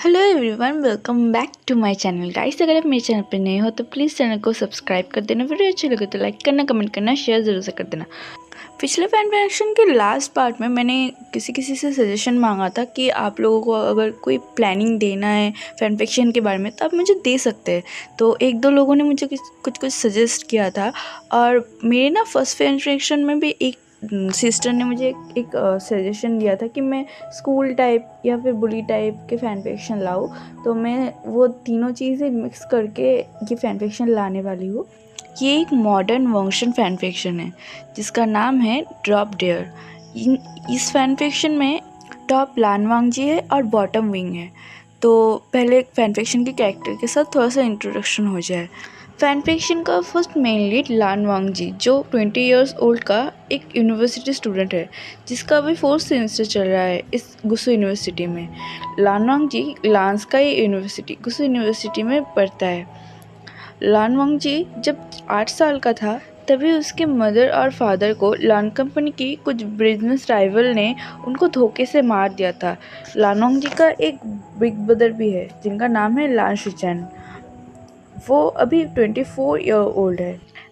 Hello everyone, welcome back to my channel guys. अगर आप मेरे चैनल पर नए हो तो प्लीज़ चैनल को सब्सक्राइब कर देना। वीडियो अच्छी लगे तो लाइक करना, कमेंट करना, शेयर ज़रूर से कर देना। पिछले फैन फिक्शन के लास्ट पार्ट में मैंने किसी से सजेशन मांगा था कि आप लोगों को अगर कोई प्लानिंग देना है फैन फिक्शन के बारे में तो आप मुझे दे सकते हैं। तो एक दो लोगों ने मुझे कुछ सजेस्ट किया था और मेरे ना फर्स्ट फैन फिक्शन में भी एक सिस्टर ने मुझे एक सजेशन दिया था कि मैं स्कूल टाइप या फिर बुली टाइप के फ़ैन फिक्शन लाऊं। तो मैं वो तीनों चीज़ें मिक्स करके ये फ़ैन फिक्शन लाने वाली हूँ। ये एक मॉडर्न वर्जन फ़ैन फिक्शन है जिसका नाम है ड्रॉप डेयर। इस फ़ैन फिक्शन में टॉप लानवांग जी है और बॉटम विंग है। तो पहले फ़ैन फिक्शन के कैरेक्टर के साथ थोड़ा सा इंट्रोडक्शन हो जाए। फैन फिक्शन का फर्स्ट मेन लीड लान वांग जी, जो 20 इयर्स ओल्ड का एक यूनिवर्सिटी स्टूडेंट है जिसका अभी 4th सेमेस्टर चल रहा है इस गुसु यूनिवर्सिटी में। लान वांग जी लांस का ये यूनिवर्सिटी गुसु यूनिवर्सिटी में पढ़ता है। लान वांग जी जब 8 साल का था तभी उसके मदर और फादर को लान कंपनी की कुछ बिजनेस राइवल ने उनको धोखे से मार दिया था। लान वांग जी का एक बिग ब्रदर भी है जिनका नाम है लान शिचैन। वो अभी 24 ईयर ओल्ड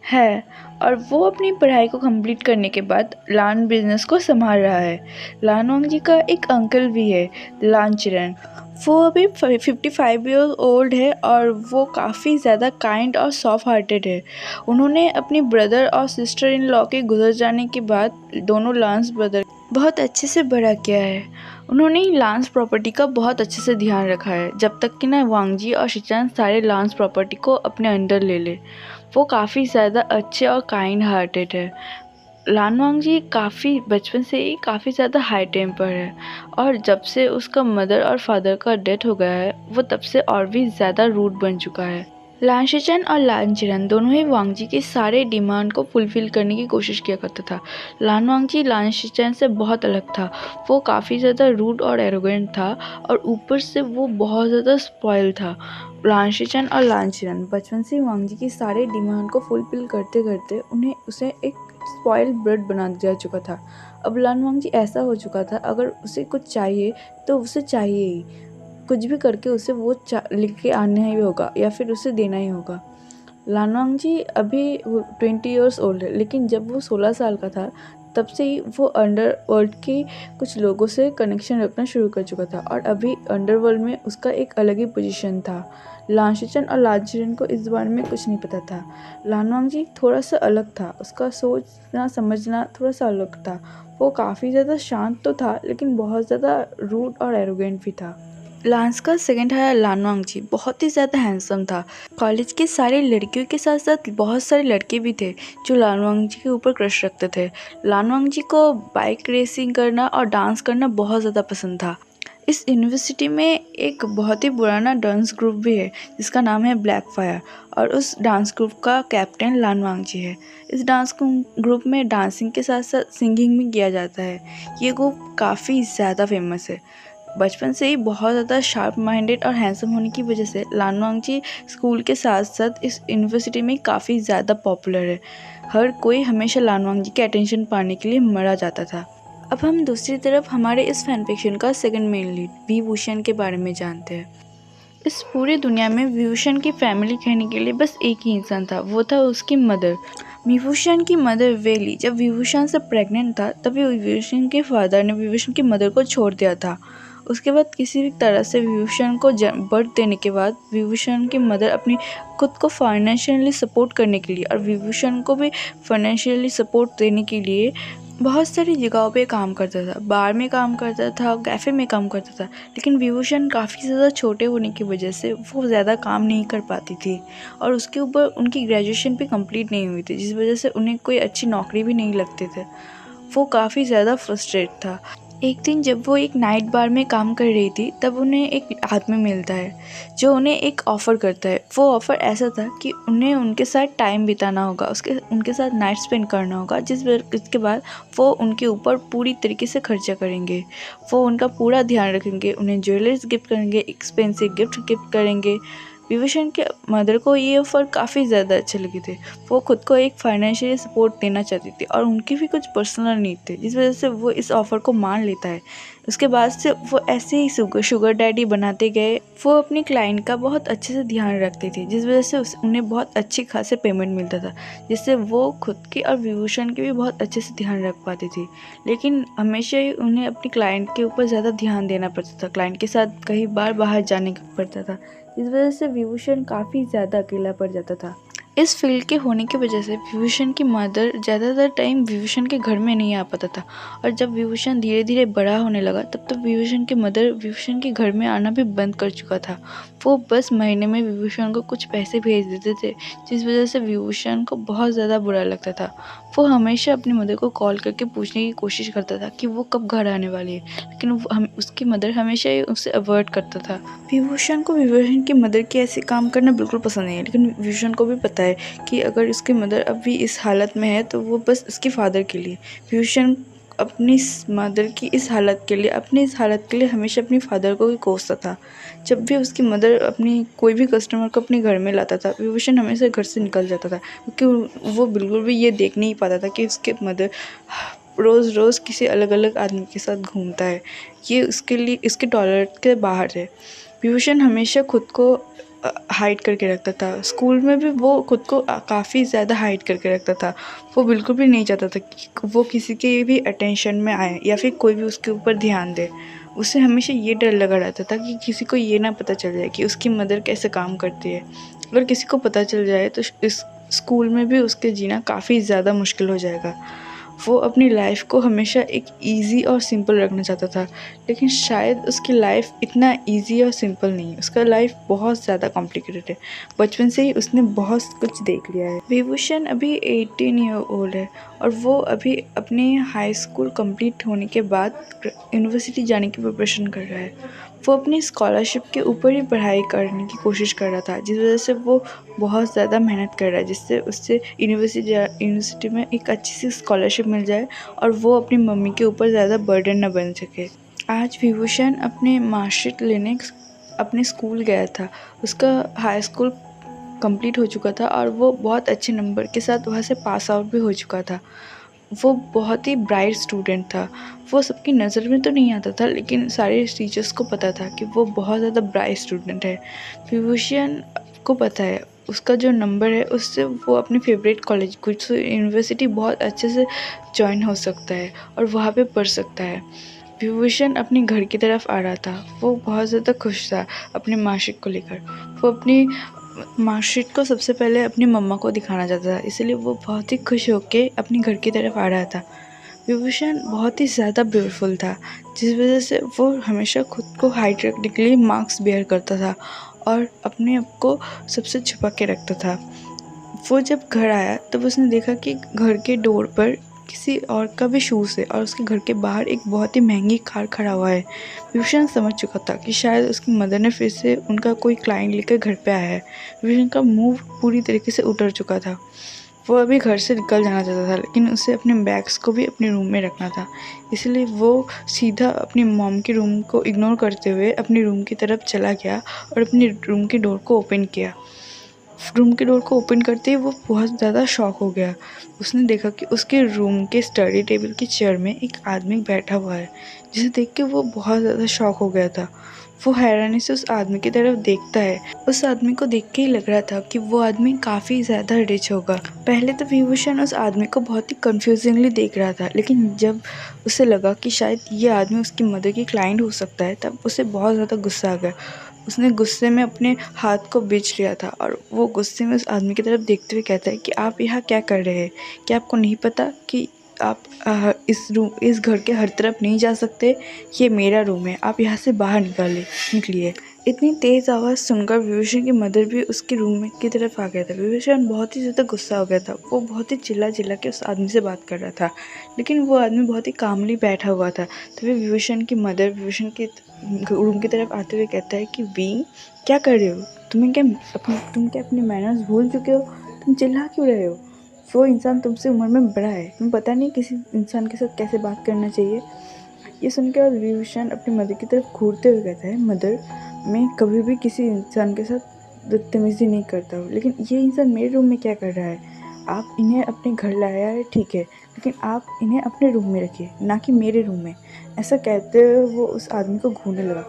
है और वो अपनी पढ़ाई को कंप्लीट करने के बाद लान बिजनेस को संभाल रहा है। लान वांग जी का एक अंकल भी है, लान चिरन। वो अभी 55 ईयर ओल्ड है और वो काफ़ी ज़्यादा काइंड और सॉफ्ट हार्टेड है। उन्होंने अपनी ब्रदर और सिस्टर इन लॉ के गुजर जाने के बाद दोनों लांस ब्रदर बहुत अच्छे से बड़ा किया है। उन्होंने लांस प्रॉपर्टी का बहुत अच्छे से ध्यान रखा है जब तक कि ना वांगजी और शिचान सारे लांस प्रॉपर्टी को अपने अंडर ले ले। वो काफ़ी ज़्यादा अच्छे और काइंड हार्टेड है। लान वांगजी काफ़ी बचपन से ही काफ़ी ज़्यादा हाई टेम्पर है और जब से उसका मदर और फादर का डेथ हो गया है वो तब से और भी ज़्यादा रूड बन चुका है। लान शिचन और लान चिरन दोनों ही वांगजी के सारे डिमांड को फुलफ़िल करने की कोशिश किया करता था। लान वांगजी लान शिचन से बहुत अलग था। वो काफ़ी ज़्यादा रूड और एरोगेंट था और ऊपर से वो बहुत ज़्यादा स्पॉइल था। लान शिचन और लान चिरन बचपन से वांगजी की सारे डिमांड को फुलफ़िल करते करते उसे एक स्पॉइल ब्रेड बना दिया चुका था। अब लान वांगजी ऐसा हो चुका था, अगर उसे कुछ चाहिए तो उसे चाहिए ही, कुछ भी करके उसे वो लिख के आना ही होगा या फिर उसे देना ही होगा। लान वांगजी अभी 20 इयर्स ओल्ड है, लेकिन जब वो 16 साल का था तब से ही वो अंडरवर्ल्ड के कुछ लोगों से कनेक्शन रखना शुरू कर चुका था और अभी अंडरवर्ल्ड में उसका एक अलग ही पोजीशन था। लान शिचन और लान चिरन को इस बारे में कुछ नहीं पता था। लान वांगजी थोड़ा सा अलग था, उसका सोचना समझना थोड़ा सा अलग था। वो काफ़ी ज़्यादा शांत तो था लेकिन बहुत ज़्यादा रूड और एरोगेंट भी था। लांस का सेकंड है लान वांगजी, बहुत ही ज़्यादा हैंडसम था। कॉलेज के सारे लड़कियों के साथ साथ बहुत सारे लड़के भी थे जो लान वांगजी के ऊपर क्रश रखते थे। लान वांगजी को बाइक रेसिंग करना और डांस करना बहुत ज़्यादा पसंद था। इस यूनिवर्सिटी में एक बहुत ही पुराना डांस ग्रुप भी है जिसका नाम है ब्लैक फायर और उस डांस ग्रुप का कैप्टन लान वांगजी है। इस डांस ग्रुप में डांसिंग के साथ साथ सिंगिंग भी किया जाता है। ये ग्रुप काफ़ी ज़्यादा फेमस है। बचपन से ही बहुत ज़्यादा शार्प माइंडेड और हैंडसम होने की वजह से लान वांगजी स्कूल के साथ साथ इस यूनिवर्सिटी में काफ़ी ज़्यादा पॉपुलर है। हर कोई हमेशा लान वांगजी के अटेंशन पाने के लिए मरा जाता था। अब हम दूसरी तरफ हमारे इस फैन फिक्शन का second main lead V Bhushan के बारे में जानते हैं। इस पूरी दुनिया में विभूषण की फैमिली कहने के लिए बस एक ही इंसान था, वो था उसकी मदर। विभूषण की मदर वेली जब विभूषण से प्रेग्नेंट था तभी विभूषण के फादर ने विभूषण की मदर को छोड़ दिया था। उसके बाद किसी भी तरह से विभूषण को बर्थ देने के बाद विभूषण की मदर अपनी खुद को फाइनेंशियली सपोर्ट करने के लिए और विभूषण को भी फाइनेंशियली सपोर्ट देने के लिए बहुत सारी जगहों पे काम करता था। बार में काम करता था, कैफ़े में काम करता था, लेकिन विभूषण काफ़ी ज़्यादा छोटे होने की वजह से वो ज़्यादा काम नहीं कर पाती थी और उसके ऊपर उनकी ग्रेजुएशन भी कंप्लीट नहीं हुई थी, जिस वजह से उन्हें कोई अच्छी नौकरी भी नहीं लगते थे। वो काफ़ी ज़्यादा फ्रस्ट्रेट था। एक दिन जब वो एक नाइट बार में काम कर रही थी तब उन्हें एक आदमी मिलता है जो उन्हें एक ऑफ़र करता है। वो ऑफ़र ऐसा था कि उन्हें उनके साथ टाइम बिताना होगा, उनके साथ नाइट स्पेंड करना होगा, जिसके बाद वो उनके ऊपर पूरी तरीके से खर्चा करेंगे। वो उनका पूरा ध्यान रखेंगे, उन्हें ज्वेलरीज गिफ्ट करेंगे, एक्सपेंसिव गिफ्ट गिफ्ट करेंगे। विभूषण के मदर को ये ऑफ़र काफ़ी ज़्यादा अच्छे लगे थे। वो खुद को एक फाइनेंशियली सपोर्ट देना चाहती थी और उनकी भी कुछ पर्सनल नीड थे, जिस वजह से वो इस ऑफ़र को मान लेता है। उसके बाद से वो ऐसे ही शुगर डैडी बनाते गए। वो अपनी क्लाइंट का बहुत अच्छे से ध्यान रखते थे, जिस वजह से उन्हें बहुत अच्छी खासे पेमेंट मिलता था, जिससे वो खुद की और विभूषण की भी बहुत अच्छे से ध्यान रख पाती थी। लेकिन हमेशा ही उन्हें अपनी क्लाइंट के ऊपर ज़्यादा ध्यान देना पड़ता था, क्लाइंट के साथ कई बार बाहर जाने का पड़ता था, जिस वजह से विभूषण काफ़ी ज़्यादा अकेला पड़ जाता था। इस फील्ड के होने की वजह से विभूषण की मदर ज़्यादातर टाइम विभूषण के घर में नहीं आ पाता था, और जब विभूषण धीरे धीरे बड़ा होने लगा तब तो विभूषण की मदर विभूषण के घर में आना भी बंद कर चुका था। वो बस महीने में विभूषण को कुछ पैसे भेज देते थे, जिस वजह से विभूषण को बहुत ज़्यादा बुरा लगता था। वो हमेशा अपनी मदर को कॉल करके पूछने की कोशिश करता था कि वो कब घर आने वाली है, लेकिन उसकी मदर हमेशा ही उसे अवॉइड करता था। विभूषण को विभूषण की मदर के ऐसे काम करना बिल्कुल पसंद नहीं है, लेकिन विभूषण को भी पता है कि अगर उसकी मदर अभी इस हालत में है तो वो बस उसके फादर के लिए। विभूषण अपनी मदर की इस हालत के लिए, अपनी इस हालत के लिए हमेशा अपनी फादर को ही कोसता था। जब भी उसकी मदर अपनी कोई भी कस्टमर को अपने घर में लाता था, विभूषण हमेशा घर से निकल जाता था, क्योंकि वो बिल्कुल भी ये देख नहीं पाता था कि उसके मदर रोज़ रोज़ किसी अलग अलग आदमी के साथ घूमता है। ये उसके लिए इसके टॉलरेट के बाहर है। विभूषण हमेशा खुद को हाइड करके रखता था। स्कूल में भी वो खुद को काफ़ी ज़्यादा हाइड करके रखता था। वो बिल्कुल भी नहीं चाहता था कि वो किसी के भी अटेंशन में आए या फिर कोई भी उसके ऊपर ध्यान दे। उसे हमेशा ये डर लगा रहता था कि किसी को ये ना पता चल जाए कि उसकी मदर कैसे काम करती है। अगर किसी को पता चल जाए तो इस स्कूल में भी उसके जीना काफ़ी ज़्यादा मुश्किल हो जाएगा। वो अपनी लाइफ को हमेशा एक इजी और सिंपल रखना चाहता था, लेकिन शायद उसकी लाइफ इतना इजी और सिंपल नहीं है। उसका लाइफ बहुत ज़्यादा कॉम्प्लिकेटेड है। बचपन से ही उसने बहुत कुछ देख लिया है। विभूषण अभी 18 ईयर ओल्ड है, और वो अभी अपने हाई स्कूल कंप्लीट होने के बाद यूनिवर्सिटी जाने की प्रिपरेशन कर रहा है। वो अपनी स्कॉलरशिप के ऊपर ही पढ़ाई करने की कोशिश कर रहा था, जिस वजह से वो बहुत ज़्यादा मेहनत कर रहा है, जिससे उससे यूनिवर्सिटी में एक अच्छी सी स्कॉलरशिप मिल जाए और वो अपनी मम्मी के ऊपर ज़्यादा बर्डन न बन सके। आज विभूषण अपने मार्कशीट लेने अपने स्कूल गया था। उसका हाई स्कूल कंप्लीट हो चुका था और वो बहुत अच्छे नंबर के साथ वहाँ से पास आउट भी हो चुका था। वो बहुत ही ब्राइट स्टूडेंट था। वो सबकी नज़र में तो नहीं आता था, लेकिन सारे टीचर्स को पता था कि वो बहुत ज़्यादा ब्राइट स्टूडेंट है। विभूषण को पता है उसका जो नंबर है उससे वो अपने फेवरेट कॉलेज कुछ यूनिवर्सिटी बहुत अच्छे से जॉइन हो सकता है और वहाँ पे पढ़ सकता है। विभूषण अपने घर की तरफ आ रहा था। वो बहुत ज़्यादा खुश था अपने मार्कशीट को लेकर। वो अपनी मार्कशीट को सबसे पहले अपनी मम्मा को दिखाना चाहता था, इसलिए वो बहुत ही खुश होकर अपने घर की तरफ आ रहा था। विभूषण बहुत ही ज़्यादा ब्यूटीफुल था, जिस वजह से वो हमेशा खुद को हाइड रखने के लिए मास्क वेयर करता था और अपने आप को सबसे छुपा के रखता था। वो जब घर आया तब उसने देखा कि घर के डोर पर किसी और का भी शूज़ है और उसके घर के बाहर एक बहुत ही महंगी कार खड़ा हुआ है। विभूषण समझ चुका था कि शायद उसकी मदर ने फिर से उनका कोई क्लाइंट लेकर घर पे आया है। विभूषण का मुंह पूरी तरीके से उतर चुका था। वो अभी घर से निकल जाना चाहता था, लेकिन उसे अपने बैग्स को भी अपने रूम में रखना था। इसलिए वो सीधा अपनी मॉम के रूम को इग्नोर करते हुए अपने रूम की तरफ चला गया और अपने रूम के डोर को ओपन किया। रूम के डोर को ओपन करते ही वो बहुत ज़्यादा शॉक हो गया। उसने देखा कि उसके रूम के स्टडी टेबल की चेयर में एक आदमी बैठा हुआ है, जिसे देख के वो बहुत ज़्यादा शॉक हो गया था। वो हैरानी से उस आदमी की तरफ देखता है। उस आदमी को देख के ही लग रहा था कि वो आदमी काफ़ी ज़्यादा रिच होगा। पहले तो विभूषण उस आदमी को बहुत ही कंफ्यूजिंगली देख रहा था, लेकिन जब उसे लगा कि शायद ये आदमी उसकी मदर की क्लाइंट हो सकता है, तब उसे बहुत ज़्यादा गुस्सा आ गया। उसने गुस्से में अपने हाथ को बींच लिया था और वो गुस्से में उस आदमी की तरफ देखते हुए कहता है कि आप यहाँ क्या कर रहे हैं? क्या आपको नहीं पता कि आप इस घर के हर तरफ नहीं जा सकते? ये मेरा रूम है, आप यहाँ से बाहर निकलिए। इतनी तेज़ आवाज़ सुनकर विभूषण की मदर भी उसके रूम की तरफ आ गया था। विभूषण बहुत ही ज़्यादा गुस्सा हो गया था। वो बहुत ही चिल्ला चिल्ला के उस आदमी से बात कर रहा था, लेकिन वो आदमी बहुत ही कामली बैठा हुआ था। तभी विभूषण की मदर विभूषण के रूम की तरफ आते हुए कहता है कि वी क्या कर रहे हो? तुम क्या अपने मैनर्स भूल चुके हो? तुम चिल्ला क्यों रहे हो? वो इंसान तुमसे उम्र में बड़ा है, तुम्हें पता नहीं किसी इंसान के साथ कैसे बात करना चाहिए। ये सुनकर विभूषण अपनी मदर की तरफ घूरते हुए कहता है, मदर, मैं कभी भी किसी इंसान के साथ बदतमीज़ी नहीं करता हूँ, लेकिन ये इंसान मेरे रूम में क्या कर रहा है? आप इन्हें अपने घर लाया है ठीक है, लेकिन आप इन्हें अपने रूम में रखिए, ना कि मेरे रूम में। ऐसा कहते हुए वो उस आदमी को घूरने लगा।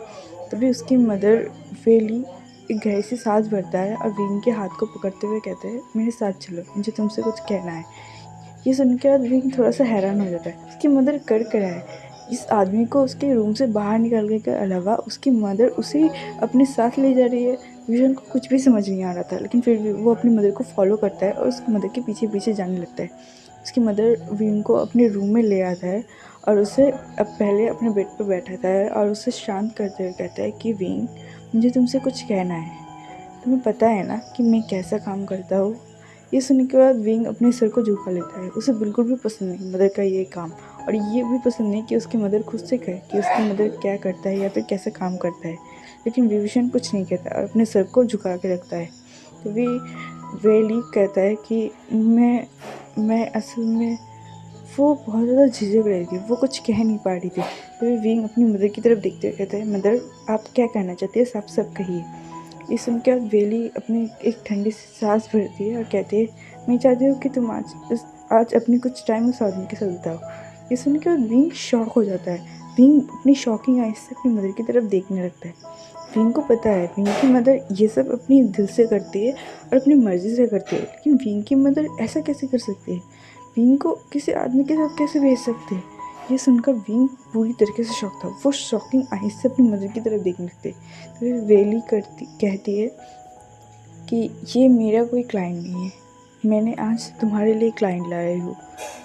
तभी उसकी मदर वेली एक गहरी सी सांस भरता है और विंग के हाथ को पकड़ते हुए कहते हैं, मेरे साथ चलो, मुझे तुमसे कुछ कहना है। ये सुन के बाद विंग थोड़ा सा हैरान हो जाता है। उसकी मदर कर क्या है? इस आदमी को उसके रूम से बाहर निकालने के अलावा उसकी मदर उसे अपने साथ ले जा रही है। विजन को कुछ भी समझ नहीं आ रहा था, लेकिन फिर भी वो अपनी मदर को फॉलो करता है और उसकी मदर के पीछे पीछे जाने लगता है। उसकी मदर विंग को अपने रूम में ले आता है और उसे अब पहले अपने बेड पर बैठाता है और उसे शांत करते हुए कहता है कि विंग, मुझे तुमसे कुछ कहना है। तुम्हें पता है ना कि मैं कैसा काम करता हूँ? ये सुनने के बाद विंग अपने सर को झुका लेता है। उसे बिल्कुल भी पसंद नहीं मदर का ये काम, और ये भी पसंद नहीं कि उसकी मदर खुद से कहे कि उसकी मदर क्या करता है या फिर कैसे काम करता है। लेकिन विभीषण कुछ नहीं कहता और अपने सर को झुका के रखता है। तभी वेली कहता है कि मैं असल में, वो बहुत ज़्यादा झिझक रही थी, वो कुछ कह नहीं पा रही थी। तभी विंग अपनी मदर की तरफ देखते हुए कहता है, मदर आप क्या कहना चाहती है, साफ साफ कहिए। ये सुनकर वेली अपनी एक ठंडी सी सांस भरती है और कहती है, मैं चाहती हूँ कि तुम आज अपनी कुछ टाइम उस आदमी के साथ बिताओ। ये सुनकर विंग शॉक हो जाता है। विंग अपनी शॉकिंग आइज से अपनी मदर की तरफ देखने लगता है। विंग को पता है विंग की मदर ये सब अपनी दिल से करती है और अपनी मर्ज़ी से करती है, लेकिन विंग की मदर ऐसा कैसे कर सकती है? विंग को किसी आदमी के साथ कैसे भेज सकते हैं? ये सुनकर विंग पूरी तरीके से शॉक था। वो शॉकिंग आइज से अपनी मदर की तरफ देखने लगते। तो वेली कहती है कि ये मेरा कोई क्लाइंट नहीं है, मैंने आज तुम्हारे लिए क्लाइंट लाया हूँ।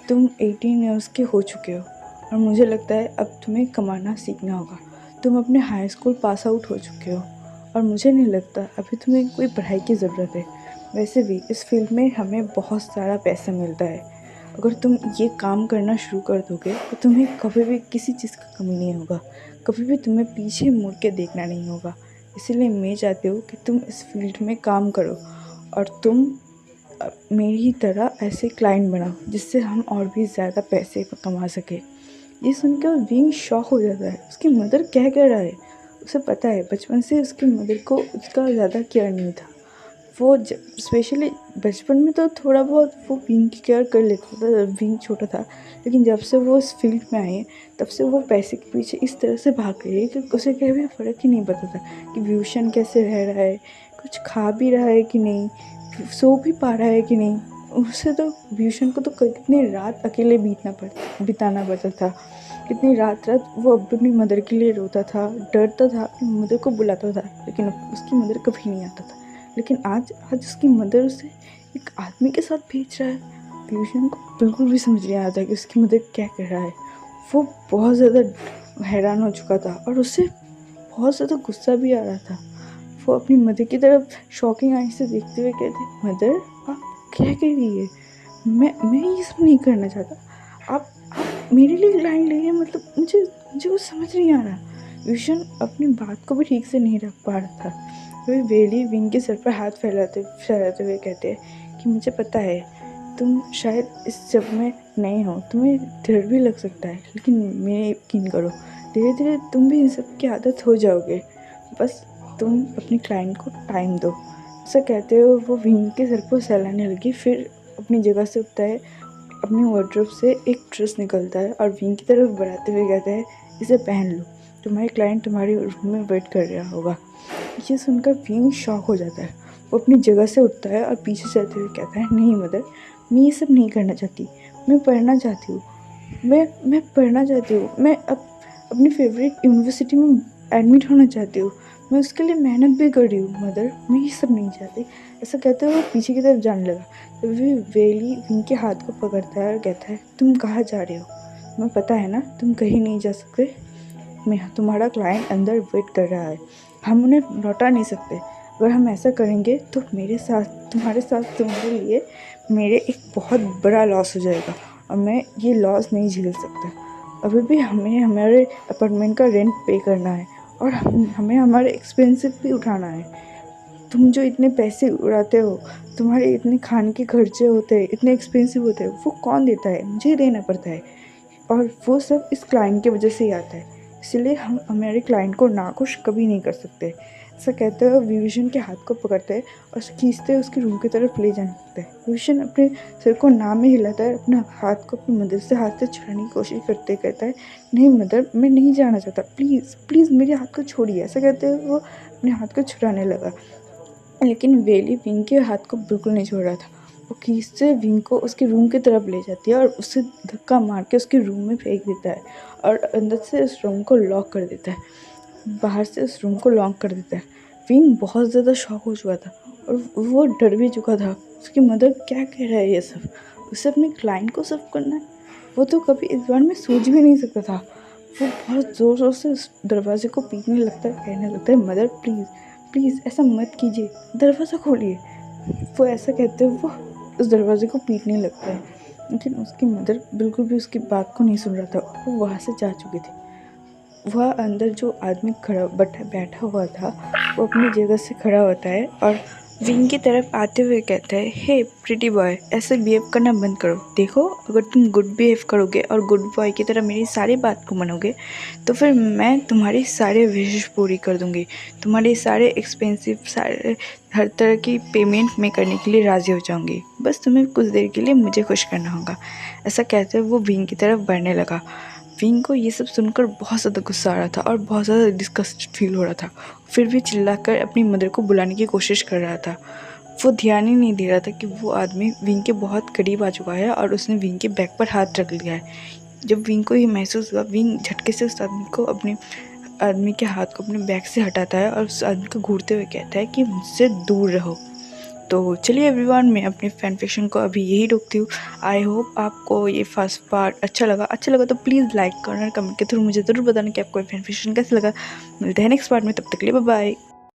तुम 18 ईयर्स के हो चुके हो और मुझे लगता है अब तुम्हें कमाना सीखना होगा। तुम अपने हाई स्कूल पास आउट हो चुके हो और मुझे नहीं लगता अभी तुम्हें कोई पढ़ाई की ज़रूरत है। वैसे भी इस फील्ड में हमें बहुत सारा पैसा मिलता है। अगर तुम ये काम करना शुरू कर दोगे तो तुम्हें कभी भी किसी चीज़ का कमी नहीं होगा, कभी भी तुम्हें पीछे मुड़ के देखना नहीं होगा। इसीलिए मैं चाहती हूँ कि तुम इस फील्ड में काम करो और तुम मेरी ही तरह ऐसे क्लाइंट बनाओ जिससे हम और भी ज़्यादा पैसे कमा सकें। ये सुनकर विंग शॉक हो जाता है। उसकी मदर कह रहा है। उसे पता है बचपन से उसकी मदर को उसका ज़्यादा केयर नहीं था। वो स्पेशली बचपन में तो थोड़ा बहुत वो विंग की केयर कर लेता था जब विंग छोटा था, लेकिन जब से वो इस फील्ड में आए तब से वो पैसे के पीछे इस तरह से भाग गई है कि उसे कहीं भी फ़र्क ही नहीं पता था कि विभूषण कैसे रह रहा है, कुछ खा भी रहा है कि नहीं, सो भी पा रहा है कि नहीं। उससे तो विभूषण को तो कितनी रात अकेले बिताना पड़ता था। कितनी रात वो अपनी मदर के लिए रोता था, डरता था, अपनी मदर को बुलाता था, लेकिन उसकी मदर कभी नहीं आता था। लेकिन आज उसकी मदर उसे एक आदमी के साथ भेज रहा है। विभूषण को बिल्कुल भी समझ नहीं आ रहा था कि उसकी मदर क्या कर रहा है। वो बहुत ज़्यादा हैरान हो चुका था और उसे बहुत ज़्यादा गुस्सा भी आ रहा था। वो अपनी मदर की तरफ शॉकिंग आई से देखते हुए कहते, मदर आप क्या कह रही है? मैं ये सब नहीं करना चाहता। आप मेरे लिए लाइन ले हैं, मतलब मुझे वो समझ नहीं आ रहा। विभूषण अपनी बात को भी ठीक से नहीं रख पा रहा था। वे वेली विंग के सर पर हाथ फैलाते हुए कहते हैं कि मुझे पता है तुम शायद इस सब में नए हो, तुम्हें डर भी लग सकता है, लेकिन मैं यकीन करो धीरे धीरे तुम भी इन सब की आदत हो जाओगे। बस तुम अपनी क्लाइंट को टाइम दो। ऐसा कहते हुए वो विंग के सर को सहलाने लगी। फिर अपनी जगह से उठता है, अपनी वार्डरोब से एक ड्रेस निकलता है और विंग की तरफ बढ़ाते हुए कहता है, इसे पहन लो, तुम्हारी क्लाइंट तुम्हारे रूम में वेट कर रहा होगा। ये सुनकर विंग शॉक हो जाता है। वो अपनी जगह से उठता है और पीछे चलते हुए कहता है, नहीं मदर, मैं ये सब नहीं करना चाहती, मैं पढ़ना चाहती हूँ, मैं पढ़ना चाहती हूँ, मैं अपनी फेवरेट यूनिवर्सिटी में एडमिट होना चाहती हूँ, मैं उसके लिए मेहनत भी कर रही हूँ मदर, मैं ये सब नहीं चाहती। ऐसा कहते हुए वो पीछे की तरफ जाने लगा। तभी वेली विंग के हाथ को पकड़ता है और कहता है, तुम कहाँ जा रहे हो? तुम्हें पता है ना तुम कहीं नहीं जा सकते। मैं तुम्हारा क्लाइंट अंदर वेट कर रहा है, हम उन्हें लौटा नहीं सकते। अगर हम ऐसा करेंगे तो तुम्हारे साथ तुम्हारे लिए मेरे एक बहुत बड़ा लॉस हो जाएगा और मैं ये लॉस नहीं झेल सकता। अभी भी हमें हमारे अपार्टमेंट का रेंट पे करना है और हमें हमारे एक्सपेंसिव भी उठाना है। तुम जो इतने पैसे उड़ाते हो, तुम्हारे इतने खाने के खर्चे होते हैं, इतने एक्सपेंसिव होते हैं, वो कौन देता है? मुझे देना पड़ता है और वो सब इस क्लाइंट की वजह से ही आता है। इसलिए हम हमारे क्लाइंट को नाखुश कभी नहीं कर सकते। ऐसा कहते हुए विभीषण के हाथ को पकड़ते हैं और खींचते उसके रूम की तरफ ले जाने लगता है। विभीषण अपने सिर को ना में हिलाता है, अपना हाथ को अपनी मदर से हाथ से छुड़ाने की कोशिश करते कहता है, नहीं मदर, मैं नहीं जाना चाहता, प्लीज़ प्लीज़ मेरे हाथ को छोड़िए। ऐसा कहते हुए वो अपने हाथ को छुड़ाने लगा, लेकिन वेली विंग के हाथ को बिल्कुल नहीं छोड़ रहा था। वो खींचते विंग को उसके रूम की तरफ ले जाती है और उसे धक्का मार के उसके रूम में फेंक देता है और अंदर से उस रूम को लॉक कर देता है, बाहर से उस रूम को लॉक कर देता है। विंग बहुत ज़्यादा शॉक हो चुका था और वो डर भी चुका था। उसकी मदर क्या कह रहा है ये सब, उसे अपने क्लाइंट को सर्व करना है, वो तो कभी इस बारे में सोच भी नहीं सकता था। वो बहुत ज़ोर ज़ोर से उस दरवाजे को पीटने लगता है, कहने लगता है, मदर प्लीज़ प्लीज़ ऐसा मत कीजिए, दरवाज़ा खोलिए। वो ऐसा कहते हुए वो उस दरवाजे को पीटने लगता है, लेकिन उसकी मदर बिल्कुल भी उसकी बात को नहीं सुन रहा था। वो वहाँ से जा चुकी थी। वह अंदर जो आदमी बैठा हुआ था, वो अपनी जगह से खड़ा होता है और विंग की तरफ आते हुए कहता है, हे प्रिटी बॉय, ऐसे बिहेव करना बंद करो। देखो, अगर तुम गुड बिहेव करोगे और गुड बॉय की तरह मेरी सारी बात को मानोगे तो फिर मैं तुम्हारी सारे विशेष पूरी कर दूँगी, तुम्हारे सारे एक्सपेंसिव सारे हर तरह की पेमेंट मैं करने के लिए राज़ी हो जाऊँगी, बस तुम्हें कुछ देर के लिए मुझे खुश करना होगा। ऐसा कहते हुए वो विंग की तरफ बढ़ने लगा। विंग को ये सब सुनकर बहुत ज़्यादा गुस्सा आ रहा था और बहुत ज़्यादा डिस्गस्टेड फील हो रहा था। फिर भी चिल्लाकर अपनी मदर को बुलाने की कोशिश कर रहा था। वो ध्यान ही नहीं दे रहा था कि वो आदमी विंग के बहुत करीब आ चुका है और उसने विंग के बैक पर हाथ रख लिया है। जब विंग को ये महसूस हुआ, विंग झटके से उस आदमी के हाथ को अपने बैक से हटाता है और उस आदमी को घूरते हुए कहता है कि मुझसे दूर रहो। तो चलिए एवरीवन, मैं अपनी फैन फिक्शन को अभी यही रोकती हूँ। आई होप आपको ये फर्स्ट पार्ट अच्छा लगा तो प्लीज़ लाइक करना, कमेंट के थ्रू मुझे ज़रूर बताना कि आपको फैन फिक्शन कैसे लगा। मिलते हैं नेक्स्ट पार्ट में, तब तक के लिए बाय बाय।